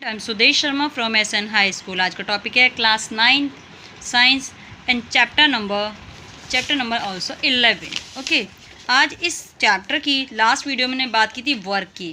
I am Sudesh Sharma from SN high school. आज का topic है class 9 science and chapter number also 11। Okay, आज इस चैप्टर की लास्ट वीडियो में बात की थी वर्क की।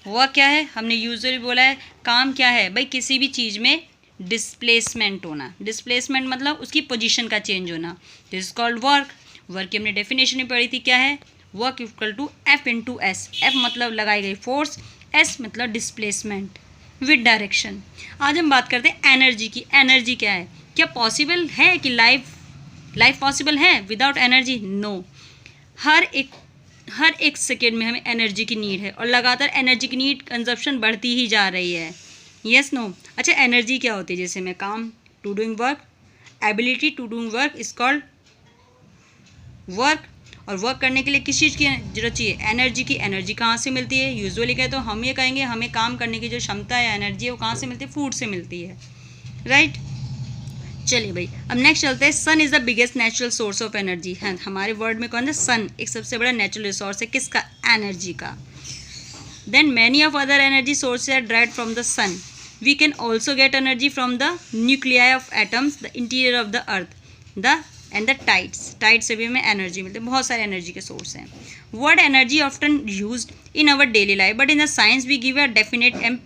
वर्क क्या है, हमने यूजुअली बोला है काम क्या है भाई, किसी भी चीज़ में डिस्प्लेसमेंट होना। डिस्प्लेसमेंट मतलब उसकी पोजीशन का चेंज होना, this is called work. Work की हमने डेफिनेशन में पढ़ी थी, क्या है work equal to F into S. F मतलब लगाई गई फोर्स, एस मतलब डिस्प्लेसमेंट विद डायरेक्शन। आज हम बात करते हैं एनर्जी की। एनर्जी क्या है, क्या पॉसिबल है कि लाइफ पॉसिबल है विदाउट एनर्जी? नो। हर एक सेकेंड में हमें एनर्जी की नीड है और लगातार एनर्जी की नीड कंजप्शन बढ़ती ही जा रही है। Yes no. अच्छा, एनर्जी क्या होती है? जैसे मैं काम to doing work, ability to doing work is called work. और वर्क करने के लिए किस चीज़ की जरूरत चाहिए? एनर्जी की। एनर्जी कहाँ से मिलती है? यूजुअली कहे तो हम ये कहेंगे हमें काम करने की जो क्षमता है, एनर्जी है, वो कहाँ से मिलती है? फूड से मिलती है, राइट। चलिए भाई, अब नेक्स्ट चलते हैं। Sun is the biggest natural source of energy है। हमारे वर्ल्ड में कौन है? सन एक सबसे बड़ा नेचुरल रिसोर्स है। किसका? एनर्जी का। Then many of other energy sources are derived from the sun. We can also get energy from the nuclei of atoms, the interior of the earth, the and the tides से भी हमें energy मिलती है। बहुत सारे energy के source हैं। Word energy often used in our daily life, but in the science we give a definite and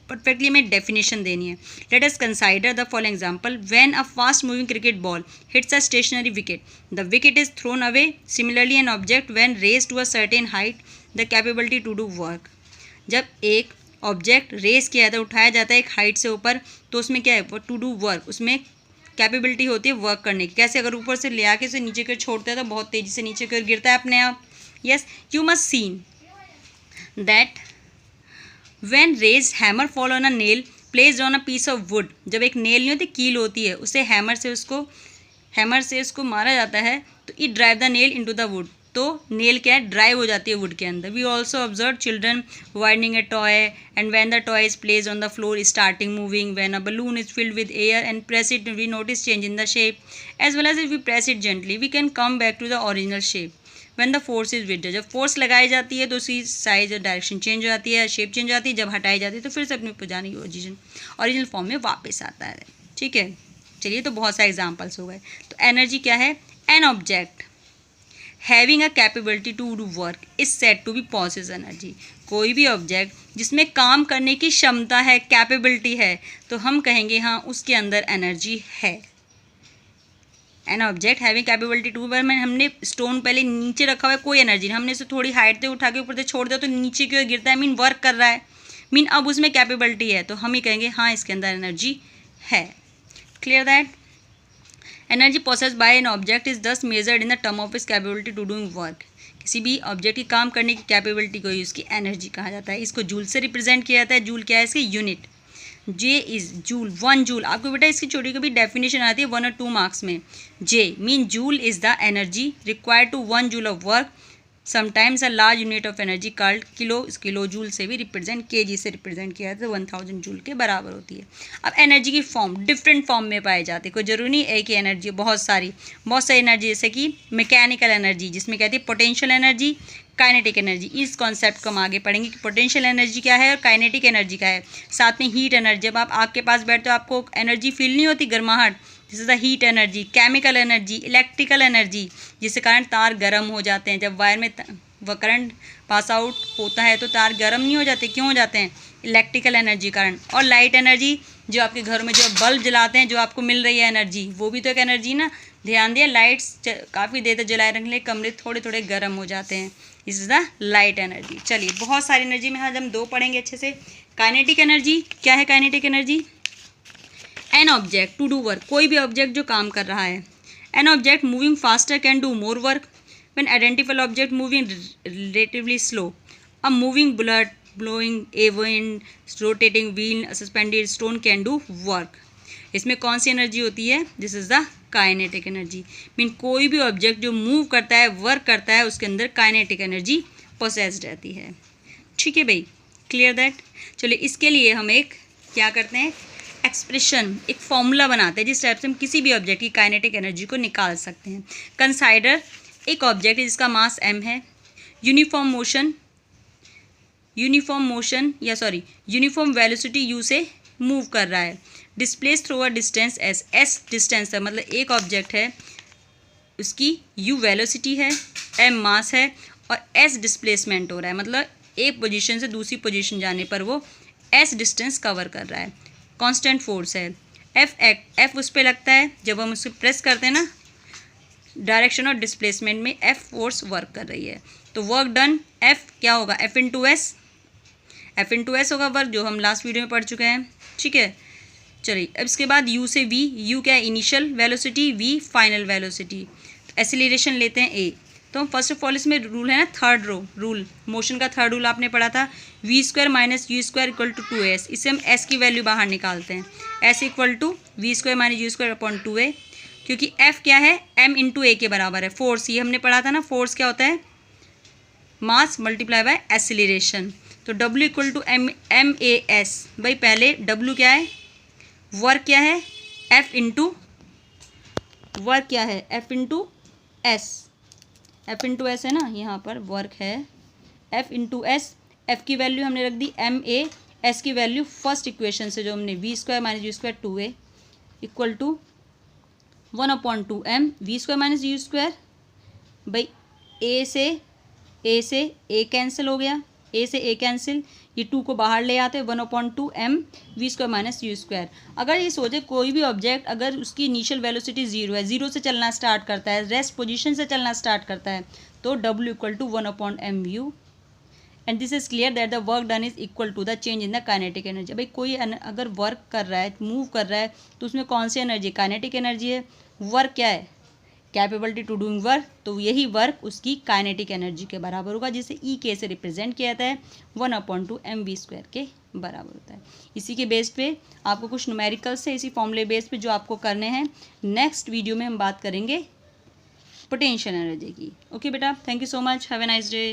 perfectly हमें डेफिनेशन देनी है। Let us consider the following example. When a fast moving cricket ball hits a stationary wicket, the wicket is thrown away. Similarly an object when raise to a certain height, the capability to do work. जब एक object race किया जाता है, उठाया जाता है एक height से ऊपर, तो उसमें क्या है? वो टू डू वर्क, उसमें कैपेबिलिटी होती है वर्क करने की। कैसे? अगर ऊपर से ले आके उसे नीचे की ओर छोड़ते हैं तो बहुत तेज़ी से नीचे की ओर गिरता है अपने आप। Yes, you must seen that when raise hammer fall on a nail placed on a piece of wood. जब एक नेल नहीं होती, कील होती है, उसे हैमर से उसको मारा जाता है, तो it drive the nail into the wood. तो नेल क्या है? ड्राइव हो जाती है वुड के अंदर। We also observe children winding a toy, and when the toy is placed on the floor starting moving. When a balloon is filled with air and press it, we notice change in the shape, as well as if we press it gently we can come back to the original shape when the force is withdrawn। जब force लगाई जाती है तो उसकी size और direction change हो जाती है, शेप चेंज हो जाती है। जब हटाई जाती है तो फिर से अपनी पुरानी ओरिजिनल फॉर्म में वापस आता है। ठीक है, चलिए, तो बहुत सारे एग्जाम्पल्स हो गए। तो एनर्जी क्या है? An object having a capability to do work is said to be possess energy. कोई भी ऑब्जेक्ट जिसमें काम करने की क्षमता है, कैपेबिलिटी है, तो हम कहेंगे हाँ उसके अंदर एनर्जी है। An object having capability to, में हमने स्टोन पहले नीचे रखा हुआ है, कोई एनर्जी नहीं, हमने इसे थोड़ी हाइट से उठा के ऊपर से छोड़ दिया तो नीचे की ओर गिरता है, मीन वर्क कर रहा है, मीन अब उसमें कैपेबिलिटी है, तो हम ही कहेंगे हाँ इसके अंदर एनर्जी है। Clear that? Energy possessed by an object is thus measured in the term of is capability to doing work. किसी भी ऑब्जेक्ट की काम करने की कैपेबिलिटी को ही उसकी एनर्जी कहा जाता है। इसको जूल से रिप्रेजेंट किया जाता है। जूल क्या है? इसकी unit. J is joule, 1 joule. आपको बेटा इसकी छोटी कभी डेफिनेशन आती है 1 और 2 मार्क्स में। J mean joule is the energy required to 1 joule of work. Sometimes a large unit of energy called kilo. इस किलो जूल से भी रिप्रेजेंट, केजी से रिप्रेजेंट किया जाता है, 1000 जूल के बराबर होती है। अब एनर्जी की फॉर्म डिफरेंट फॉर्म में पाई जाती है। कोई जरूरी नहीं एक ही एनर्जी, बहुत सारी एनर्जी, जैसे कि मैकेनिकल एनर्जी जिसमें कहती है पोटेंशियल एनर्जी, काइनेटिक एनर्जी। इस कॉन्सेप्ट को हम आगे पढ़ेंगे कि पोटेंशियल एनर्जी क्या है और काइनेटिक एनर्जी क्या है। साथ में हीट एनर्जी, जब आप आग के पास बैठते हो आपको एनर्जी फील नहीं होती, गर्माहट, this is the heat energy. Chemical energy, electrical energy, जिसके कारण तार गर्म हो जाते हैं। जब वायर में करंट पास आउट होता है तो तार गर्म नहीं हो जाते, क्यों हो जाते हैं? इलेक्ट्रिकल एनर्जी कारण। और लाइट एनर्जी, जो आपके घर में जो बल्ब जलाते हैं, जो आपको मिल रही है एनर्जी, वो भी तो एक एनर्जी ना। ध्यान दिया, लाइट्स काफ़ी देर तक जलाए रखने कमरे थोड़े थोड़े गर्म हो जाते हैं, this is the light energy. चलिए, बहुत सारी एनर्जी में आज हम 2 पढ़ेंगे अच्छे से। काइनेटिक एनर्जी क्या है? Kinetic energy an object to do work, कोई भी ऑब्जेक्ट जो काम कर रहा है। An object moving faster can do more work when identified object moving relatively slow. A moving bullet, blowing a wind, rotating wheel, a suspended stone can do work. इसमें कौन सी energy होती है? This is the kinetic energy. Mean कोई भी object जो move करता है, work करता है, उसके अंदर काइनेटिक एनर्जी पोसेस्ड रहती है। ठीक है भाई, क्लियर दैट? चलिए, इसके लिए हम एक क्या करते हैं, एक्सप्रेशन, एक फॉर्मूला बनाते हैं जिस टाइप से हम किसी भी ऑब्जेक्ट की काइनेटिक एनर्जी को निकाल सकते हैं। कंसाइडर एक ऑब्जेक्ट है जिसका मास m है, यूनिफॉर्म वेलोसिटी u से मूव कर रहा है। Displace through a distance S distance है, मतलब एक ऑब्जेक्ट है, उसकी यू वेलोसिटी है, एम मास है और एस डिस्प्लेसमेंट हो रहा है, मतलब एक पोजीशन से दूसरी पोजीशन जाने पर वो एस डिस्टेंस कवर कर रहा है। कांस्टेंट फोर्स है। एफ उस पर लगता है, जब हम उसे प्रेस करते हैं ना डायरेक्शन और डिस्प्लेसमेंट में एफ फोर्स वर्क कर रही है। तो वर्क डन एफ क्या होगा, एफ इंटू एस होगा वर्क, जो हम लास्ट वीडियो में पढ़ चुके हैं। ठीक है, चलिए अब इसके बाद यू से वी, यू क्या है initial velocity, V final velocity. Acceleration लेते हैं ए। तो फर्स्ट ऑफ ऑल इसमें रूल है ना थर्ड रूल, मोशन का थर्ड रूल आपने पढ़ा था, V square minus you square equal to 2s। इससे हम s की वैल्यू बाहर निकालते हैं, s equal to v square minus you square upon 2a, क्योंकि f क्या है m इंटू ए के बराबर है। फोर्स ये हमने पढ़ा था ना, फोर्स क्या होता है मास मल्टीप्लाई बाय एसिलेरेशन। तो w equal to m a s. भाई पहले w क्या है, वर्क क्या है, f इंटू वर्क क्या है, f into S, F into S है ना, यहाँ पर वर्क है एफ इंटू एस। एफ की वैल्यू हमने रख दी एम ए, एस की वैल्यू फर्स्ट इक्वेशन से जो हमने v square minus you square 2a equal to 1/2m v square minus you square. भाई ए से ए कैंसिल हो गया, ए से ए कैंसिल, ये 2 को बाहर ले आते हैं, 1/2m v square minus you square. अगर ये सोचे कोई भी ऑब्जेक्ट अगर उसकी इनिशियल वेलोसिटी 0 है, 0 से चलना स्टार्ट करता है, रेस्ट पोजीशन से चलना स्टार्ट करता है, तो w equal to 1/mu and this is clear that the work done is equal to the change in the kinetic energy. भाई कोई अगर वर्क कर रहा है, मूव कर रहा है, तो उसमें कौन सी एनर्जी, काइनेटिक एनर्जी है। वर्क क्या है, कैपेबिलिटी टू डूइंग वर्क, तो यही वर्क उसकी काइनेटिक एनर्जी के बराबर होगा, जिसे ई के से रिप्रेजेंट किया जाता है 1/2 mv स्क्वायर के बराबर होता है। इसी के बेस पे आपको कुछ न्यूमेरिकल्स है, इसी फॉर्मूले बेस पे जो आपको करने हैं। नेक्स्ट वीडियो में हम बात करेंगे पोटेंशियल एनर्जी की। ओके बेटा, thank you so much, have a nice day.